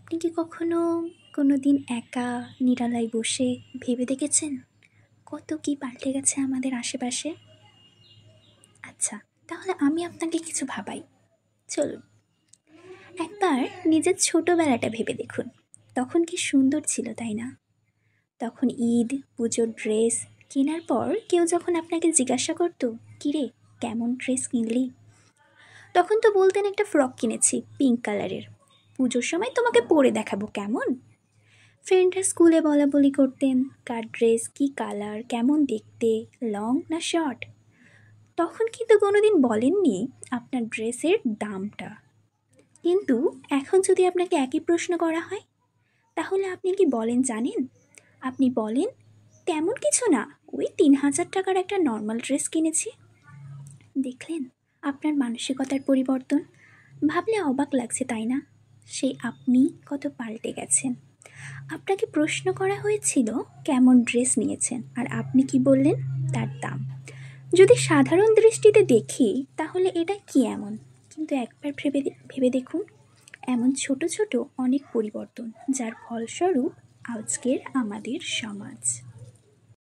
আপনি কি কখনো কোনো দিন একা নিরালায় বসে ভেবে দেখেছেন কত কি পাল্টে গেছে আমাদের আশেপাশে? আচ্ছা, তাহলে আমি আপনাকে কিছু ভাবাই। চলুন, একবার নিজের ছোটবেলাটা ভেবে দেখুন। তখন কি সুন্দর ছিল, তাই না? তখন ঈদ, পুজোর ড্রেস কেনার পর কেউ যখন আপনাকে জিজ্ঞাসা করতো, কিরে কেমন ড্রেস কিনলি, তখন তো বলতেন একটা ফ্রক কিনেছি পিঙ্ক কালারের, পুজোর সময় তোমাকে পরে দেখাবো কেমন। ফ্রেন্ডরা স্কুলে বলাবলি করতেন কার ড্রেস কী কালার, কেমন দেখতে, লং না শর্ট। তখন কিন্তু কোনোদিন বলেননি আপনার ড্রেসের দামটা। কিন্তু এখন যদি আপনাকে একই প্রশ্ন করা হয়, তাহলে আপনি কি বলেন জানেন? আপনি বলেন তেমন কিছু না, ওই 3,000 টাকার একটা নর্মাল ড্রেস কিনেছি। দেখলেন আপনার মানসিকতার পরিবর্তন? ভাবলে অবাক লাগছে, তাই না? সেই আপনি কত পাল্টে গেছেন। আপনাকে প্রশ্ন করা হয়েছিল কেমন ড্রেস নিয়েছেন, আর আপনি কি বললেন? তার দাম। যদি সাধারণ দৃষ্টিতে দেখি তাহলে এটা কি এমন, কিন্তু একবার ভেবে দেখুন, এমন ছোট ছোট অনেক পরিবর্তন যার ফলস্বরূপ আজকের আমাদের সমাজ।